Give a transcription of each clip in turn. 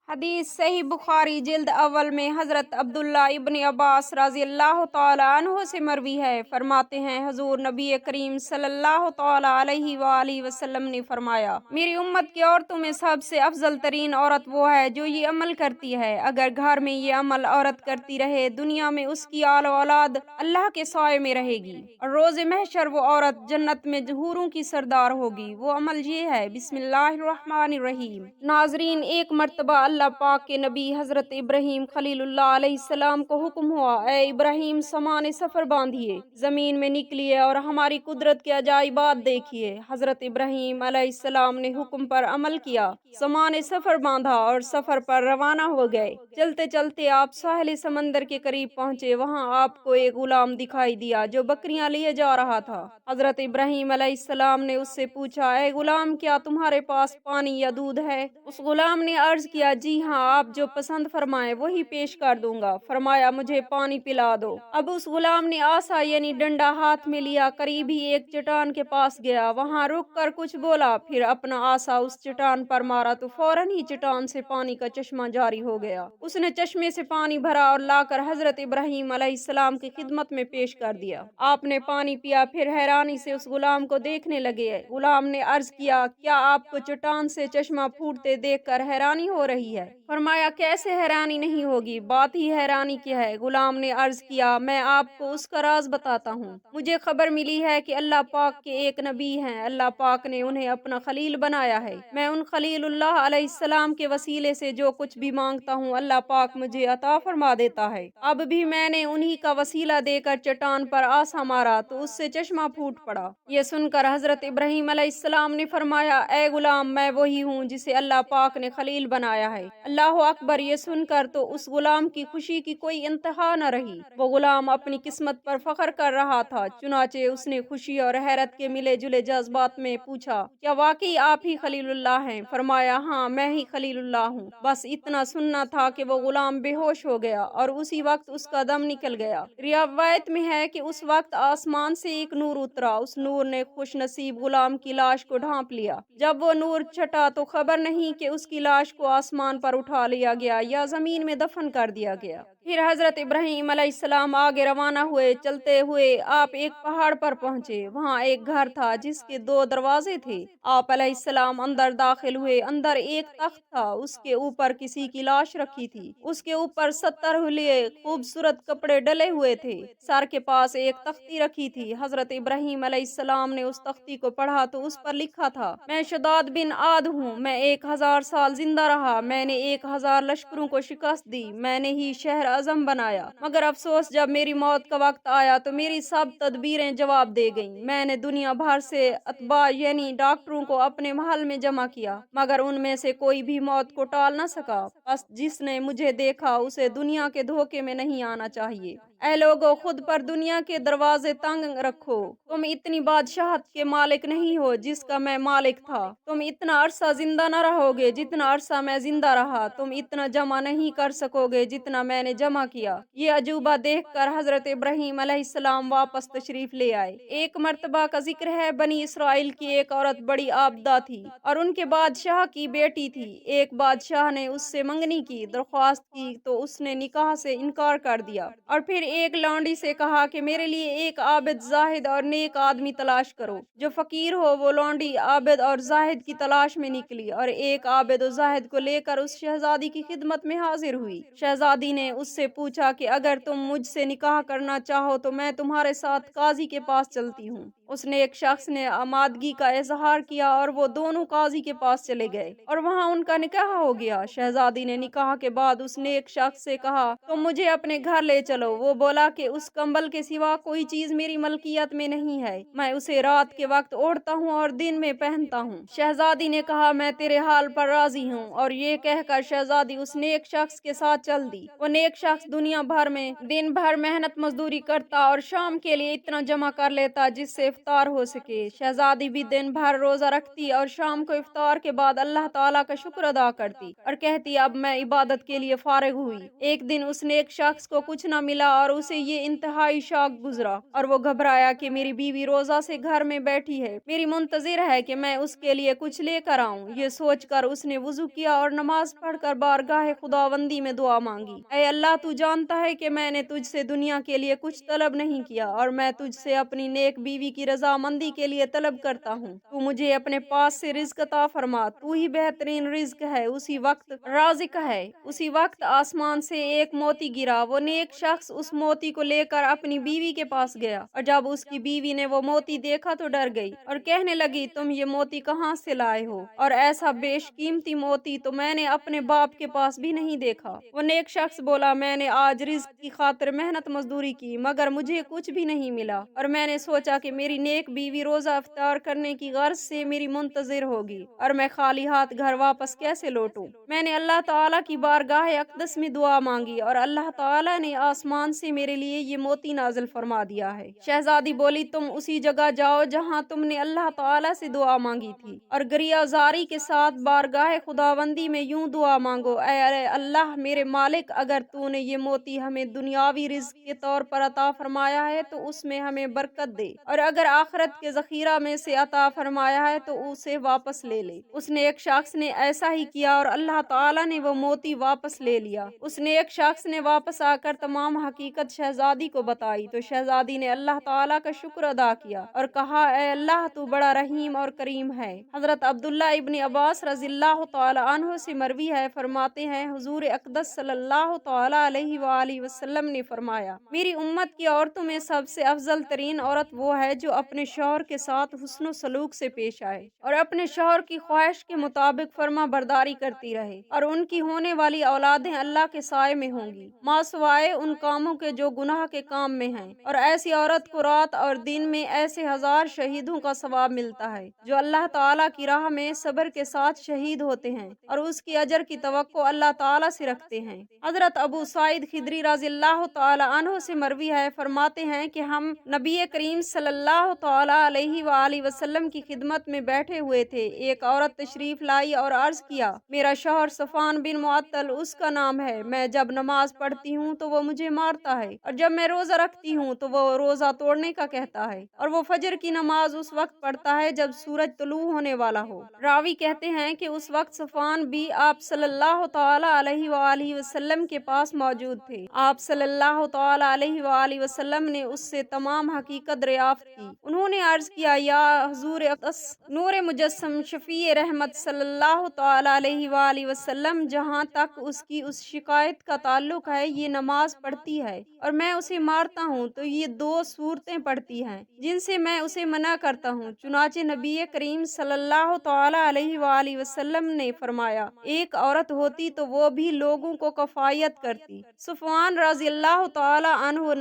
हदीस सही बुखारी जिल्द अव्वल में हज़रत अब्दुल्ला इब्न अब्बास रज़ी अल्लाह तआला अन्हु से मरवी है। फरमाते हैं हुज़ूर नबी करीम सल्लल्लाहु तआला अलैहि वालैहि वसल्लम ने फरमाया, मेरी उम्मत की औरतों में सबसे अफजल तरीन औरत वो है जो ये अमल करती है। अगर घर में ये अमल औरत करती रहे, दुनिया में उसकी आल औलाद अल्लाह के साए में रहेगी और रोज़े महशर वो औरत जन्नत में हूरों की सरदार होगी। वो अमल ये है, बिस्मिल्लाहिर्रहमानिर्रहीम। नाजरीन, एक मर्तबा अल्लाह पाक के नबी हजरत इब्राहीम खलीलुल्लाह अलैहिस्सलाम को हुक्म हुआ, ए इब्राहीम सामान सफर बांधिए, जमीन में निकलिए और हमारी कुदरत के अजाइबात देखिए। हजरत इब्राहीम अलैहिस्सलाम ने हुक्म पर अमल किया, सामान सफर बांधा और सफर पर रवाना हो गए। चलते चलते आप साहिल समंदर के करीब पहुँचे। वहाँ आपको एक गुलाम दिखाई दिया जो बकरियां लिए जा रहा था। हजरत इब्राहीम अलैहिस्सलाम ने उससे पूछा, ए गुलाम, क्या तुम्हारे पास पानी या दूध है? उस गुलाम ने अर्ज किया, जी हाँ, आप जो पसंद फरमाए वही पेश कर दूंगा। फरमाया, मुझे पानी पिला दो। अब उस गुलाम ने आसा यानी डंडा हाथ में लिया, करीब ही एक चट्टान के पास गया, वहाँ रुक कर कुछ बोला, फिर अपना आसा उस चट्टान पर मारा तो फौरन ही चट्टान से पानी का चश्मा जारी हो गया। उसने चश्मे से पानी भरा और लाकर हजरत इब्राहीम अलैहिस्सलाम की खिदमत में पेश कर दिया। आपने पानी पिया, फिर हैरानी से उस गुलाम को देखने लगे। गुलाम ने अर्ज किया, क्या आपको चट्टान से चश्मा फूटते देखकर हैरानी हो रही है? फरमाया, कैसे हैरानी नहीं होगी, बात ही हैरानी की है। गुलाम ने अर्ज किया, मैं आपको उसका राज बताता हूँ। मुझे खबर मिली है कि अल्लाह पाक के एक नबी हैं, अल्लाह पाक ने उन्हें अपना खलील बनाया है। मैं उन खलीलुल्लाह अलैहिस्सलाम के वसीले से जो कुछ भी मांगता हूँ अल्लाह पाक मुझे अता फरमा देता है। अब भी मैंने उन्हीं का वसीला देकर चट्टान पर आसा मारा तो उससे चश्मा फूट पड़ा। ये सुनकर हजरत इब्राहीम अलैहिस्सलाम ने फरमाया, ए गुलाम, मैं वही हूँ जिसे अल्लाह पाक ने खलील बनाया है। अल्लाह अकबर। ये सुनकर तो उस गुलाम की खुशी की कोई इंतहा न रही। वो गुलाम अपनी किस्मत पर फख्र कर रहा था। चुनाचे उसने खुशी और हैरत के मिले जुले जज्बात में पूछा, क्या वाकई आप ही खलीलुल्लाह हैं? फरमाया, हाँ, मैं ही खलीलुल्लाह हूँ। बस इतना सुनना था कि वो गुलाम बेहोश हो गया और उसी वक्त उसका दम निकल गया। रिवायत में है कि उस वक्त आसमान से एक नूर उतरा। उस नूर ने खुश नसीब गुलाम की लाश को ढांप लिया। जब वो नूर छटा तो खबर नहीं कि उसकी लाश को आसमान पर उठा लिया गया या जमीन में दफन कर दिया गया। फिर हजरत इब्राहीम अलैहिस्सलाम आगे रवाना हुए। चलते हुए आप एक पहाड़ पर पहुंचे। वहाँ एक घर था जिसके 2 दरवाजे थे। आप अलैहिस्सलाम अंदर दाखिल हुए। अंदर एक तख्त था, उसके ऊपर किसी की लाश रखी थी। उसके ऊपर 70 हुलिये खूबसूरत कपड़े डले हुए थे। सर के पास एक तख्ती रखी थी। हजरत इब्राहीम अलैहिस्सलाम ने उस तख्ती को पढ़ा तो उस पर लिखा था, मैं शदाद बिन आद हूँ, मैं 1000 साल जिंदा रहा, मैंने 1000 लश्करों को शिकस्त दी, मैंने ही शहर आजम बनाया, मगर अफसोस जब मेरी मौत का वक्त आया तो मेरी सब तदबीरें जवाब दे गईं। मैंने दुनिया भर से अतबा यानी डॉक्टरों को अपने महल में जमा किया, मगर उनमें से कोई भी मौत को टाल न सका। बस जिसने मुझे देखा उसे दुनिया के धोखे में नहीं आना चाहिए। ऐ लोगों, खुद पर दुनिया के दरवाजे तंग रखो। तुम इतनी बादशाहत के मालिक नहीं हो जिसका मैं मालिक था। तुम इतना अरसा जिंदा न रहोगे जितना अरसा मैं जिंदा रहा। तुम इतना जमा नहीं कर सकोगे जितना मैंने जमा किया। ये अजूबा देखकर हजरत इब्राहीम अलैहिस्सलाम वापस तशरीफ ले आए। एक मर्तबा का जिक्र है, बनी इसराइल की एक औरत बड़ी आबदा थी और उनके बादशाह की बेटी थी। एक बादशाह ने उससे मंगनी की दरख्वास्त की तो उसने निकाह से इनकार कर दिया और फिर एक लौंडी से कहा कि मेरे लिए एक आबिद, जाहिद और नेक आदमी तलाश करो जो फकीर हो। वो लौंडी आबिद और जाहिद की तलाश में निकली और एक आबिद और जाहिद को लेकर उस शहजादी की खिदमत में हाजिर हुई। शहजादी ने उससे पूछा कि अगर तुम मुझसे निकाह करना चाहो तो मैं तुम्हारे साथ काजी के पास चलती हूँ। उसने एक शख्स ने आमादगी का इजहार किया और वो दोनों काजी के पास चले गए और वहाँ उनका निकाह हो गया। शहजादी ने निकाह के बाद उसने एक शख्स से कहा, तुम मुझे अपने घर ले चलो। वो बोला कि उस कंबल के सिवा कोई चीज मेरी मलकियत में नहीं है, मैं उसे रात के वक्त ओढ़ता हूँ और दिन में पहनता हूँ। शहजादी ने कहा, मैं तेरे हाल पर राजी हूँ, और ये कहकर शहजादी उस नेक शख्स के साथ चल दी। वो नेक शख्स दुनिया भर में दिन भर मेहनत मजदूरी करता और शाम के लिए इतना जमा कर लेता जिससे इफ्तार हो सके। शहजादी भी दिन भर रोजा रखती और शाम को इफ्तार के बाद अल्लाह ताला का शुक्र अदा करती और कहती, अब मैं इबादत के लिए फारिग हुई। एक दिन उस नेक शख्स को कुछ न मिला और उसे ये इंतहाई शौक गुजरा और वो घबराया कि मेरी बीवी रोजा से घर में बैठी है, मेरी मुंतजिर है कि मैं उसके लिए कुछ लेकर आऊं। ये सोचकर उसने वुजू किया और नमाज पढ़कर बारगाह खुदावंदी में दुआ मांगी, ऐ अल्लाह, तू जानता है कि मैंने तुझसे दुनिया के लिए कुछ तलब नहीं किया और मैं तुझसे अपनी नेक बीवी की रजामंदी के लिए तलब करता हूँ। तू मुझे अपने पास से रिज्क अता फरमा, तू ही बेहतरीन रिज्क है, उसी वक्त राजिक है। उसी वक्त आसमान से एक मोती गिरा। वो नेक शख्स उस मोती को लेकर अपनी बीवी के पास गया और जब उसकी बीवी ने वो मोती देखा तो डर गई और कहने लगी, तुम ये मोती कहाँ से लाए हो? और ऐसा बेशकीमती मोती तो मैंने अपने बाप के पास भी नहीं देखा। वो नेक शख्स बोला, मैंने आज रिज्क की खातिर मेहनत मजदूरी की मगर मुझे कुछ भी नहीं मिला और मैंने सोचा कि मेरी नेक बीवी रोजा इफ्तार करने की गर्ज से मेरी मुंतजिर होगी और मैं खाली हाथ घर वापस कैसे लौटूं। मैंने अल्लाह ताला की बारगाह अक़दस में दुआ मांगी और अल्लाह ताला ने आसमान से मेरे लिए ये मोती नाजिल फरमा दिया है। शहजादी बोली, तुम उसी जगह जाओ जहाँ तुमने अल्लाह ताला से दुआ मांगी थी और गरियाजारी के साथ बारगाह खुदावंदी में यूं दुआ मांगो, ऐ अल्लाह मेरे मालिक, अगर तूने ये मोती हमें दुनियावी रिज्क के तौर पर अता फरमाया है तो उसमें हमें बरकत दे और अगर आखिरत के जखीरा में से अता फरमाया है तो उसे वापस ले ले। उसने एक शख्स ने ऐसा ही किया और अल्लाह ताला ने वो मोती वापस ले लिया। उसने एक शख्स ने वापस आकर तमाम हकीकत शहजादी को बताई तो शहजादी ने अल्लाह ताला का शुक्र अदा किया और कहा, ऐ अल्लाह, तू बड़ा रहीम और करीम है। हजरत अब्दुल्ला इब्न अब्बास रज़ियल्लाहु ताला अन्हु से मरवी है, फरमाते हैं, हुजूर अक़दस सल्लल्लाहु ताला अलैहि वसल्लम ने फरमाया, मेरी उम्मत की औरतों में सबसे अफजल तरीन औरत वो है जो अपने शौहर के साथ हुस्न सलूक से पेश आए और अपने शौहर की ख्वाहिश के मुताबिक फर्मा बरदारी करती रहे और उनकी होने वाली औलादें अल्लाह के साए में होंगी मासवाए उन कामों के जो गुनाह के काम में हैं। और ऐसी औरत को रात और दिन में ऐसे 1000 शहीदों का सवाब मिलता है जो अल्लाह ताला की राह में सब्र के साथ शहीद होते हैं और उसकी अजर की तवक्को अल्लाह ताला से रखते हैं। हजरत अबू साइद खिदरी रज़ियल्लाहु ताला अन्हु से मरवी है, फरमाते हैं कि हम नबी करीम सल्लल्लाहु ताला अलैहि वसल्लम की खिदमत में बैठे हुए थे। एक औरत तशरीफ लाई और अर्ज किया, मेरा शौहर सफान बिन मुअत्तल उसका नाम है, मैं जब नमाज पढ़ती हूँ तो वो मुझे मारता है और जब मैं रोजा रखती हूँ तो वो रोजा तोड़ने का कहता है और वो फजर की नमाज उस वक्त पढ़ता है जब सूरज तुलू होने वाला हो। रावी कहते हैं कि उस वक्त सफान भी आप सल्लल्लाहु ताला अलैहि वसल्लम के पास मौजूद थे। आप सल्लल्लाहु ताला अलैहि वसल्लम ने उससे तमाम हकीकत दरियाफ्त की। उन्होंने अर्ज किया, या हुजूर अक़दस नूर मुजस्सम शफी रहमत सल्लल्लाहु ताला अलैहि वसल्लम, जहाँ तक उसकी उस शिकायत का ताल्लुक है, ये नमाज पढ़ती है और मैं उसे मारता हूँ तो ये 2 सूरतें पढ़ती हैं जिनसे मैं उसे मना करता हूँ। चुनाचे नबी करीम सल्लल्लाहु ताला अलैहि वसल्लम ने फरमाया, एक औरत होती तो वो भी लोगों को कफायत करती। सुफवान रज़ियल्लाहु ताला अन्हु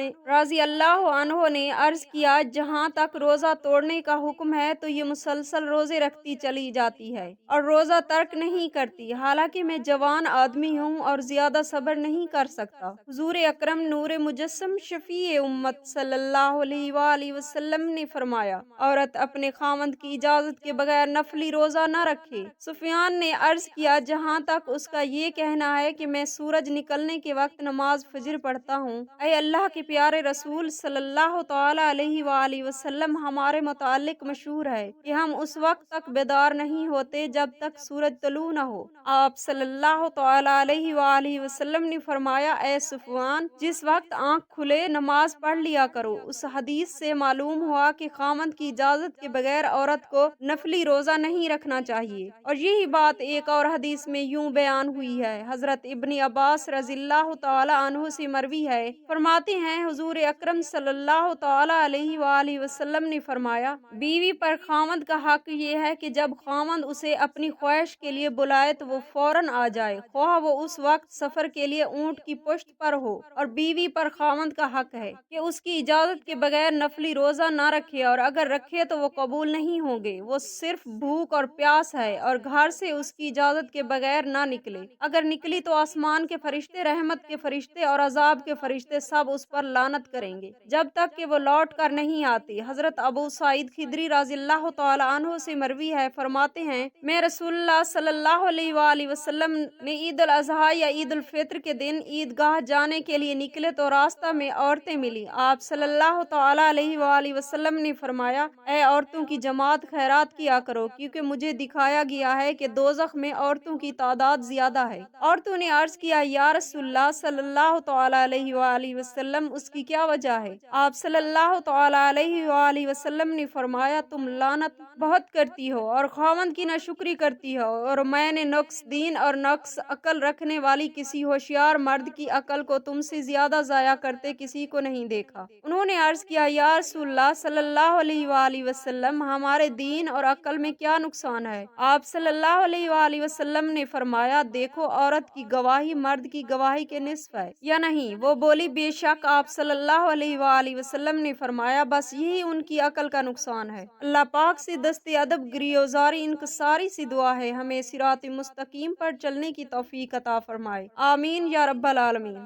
ने अर्ज किया, जहाँ तक रोजा तोड़ने का हुक्म है तो ये मुसलसल रोजे रखती चली जाती है और रोजा तर्क नहीं करती, हालांकि मैं जवान आदमी हूँ और ज्यादा सब्र नहीं कर सकता। हुजूर अकरम नूर मुजस्सम शफी उम्मत सल्लल्लाहु अलैहि वसल्लम ने फरमाया, औरत अपने खामंद की इजाजत के बगैर नफली रोजा न रखे। सुफियान ने अर्ज किया, जहाँ तक उसका ये कहना है कि मैं सूरज निकलने के वक्त नमाज फजर पढ़ता हूँ, ऐ अल्लाह के प्यारे रसूल सल्लल्लाहु ताला अलैहि वसल्लम, हमारे मुतालिक मशहूर है कि हम उस वक्त तक बेदार नहीं होते जब तक सूरज तलू न हो। आप सल्लल्लाहु ताला अलैहि वसल्लम ने फरमाया, ऐ सुफवान, जिस वक्त आँख खुले नमाज पढ़ लिया करो। उस हदीस से मालूम हुआ कि खामंद की इजाजत के बगैर औरत को नफली रोजा नहीं रखना चाहिए और यही बात एक और हदीस में यूं बयान हुई है। हजरत इब्न अब्बास रज़ियल्लाहु ताला अन्हु से मरवी है, फरमाते हैं, हुजूर अकरम सल्लल्लाहु ताला अलैहि वसल्लम ने फरमाया, बीवी पर खामंद का हक ये है कि जब खामंद उसे अपनी ख्वाहिश के लिए बुलाए तो वो फौरन आ जाए, ख्वाह वो उस वक्त सफर के लिए ऊंट की पुश्त पर हो। और बीवी पर खामंद का हक है कि उसकी इजाजत के बगैर नफली रोजा ना रखे और अगर रखे तो वो कबूल नहीं होंगे। वो सिर्फ भूख और प्यास है और घर से उसकी इजाजत के बगैर ना निकले। अगर निकली तो आसमान के फरिश्ते, रहमत के फरिश्ते और अजाब के फरिश्ते सब उस पर लानत करेंगे जब तक कि वो लौट कर नहीं आती। हजरत अबू सईद खिदरी रज़ी अल्लाह तआला अन्हु से मरवी है, फरमाते हैं मैं रसूलुल्लाह सल्लल्लाहु अलैहि वसल्लम ने ईद उल अज़हा या ईद उल फित्र के दिन ईदगाह जाने के लिए निकले तो रास्ता में औरतें मिली। आप सल्लल्लाहु तआला अलैहि वसल्लम ने फरमाया, ऐ औरतों की जमात खैरात किया करो, क्योंकि मुझे दिखाया गया है कि दोज़ख में औरतों की तादाद ज्यादा है। औरतों ने अर्ज किया, या रसूलल्लाह सल्लल्लाहु तआला अलैहि वसल्लम, उसकी क्या वजह है? आप सल्लल्लाहु तआला अलैहि वसल्लम ने फरमाया, तुम लानत बहुत करती हो और खावंद की नाशुक्री करती हो, और मैंने नक्स दीन और नक्स अकल रखने वाली किसी होशियार मर्द की अकल को तुमसे ज्यादा जाया करते किसी को नहीं देखा। उन्होंने अर्ज किया, या रसूलल्लाह सल्लल्लाहु अलैहि वसल्लम, हमारे दीन और अकल में क्या नुकसान है? आप सल्लल्लाहु अलैहि वसल्लम ने फरमाया, देखो औरत की गवाही मर्द की गवाही के निस्फ है या नहीं? वो बोली, बेशक। आप सल्लल्लाहु अलैहि वसल्लम ने फरमाया, बस यही उनकी अकल का नुकसान है। अल्लाह पाक से दस्ते अदब गिरियोजारी इनकसारी सी दुआ है, हमें सिरात मुस्तकीम पर चलने की तौफीक अता फरमाए। आमीन या रब्बल आलमीन।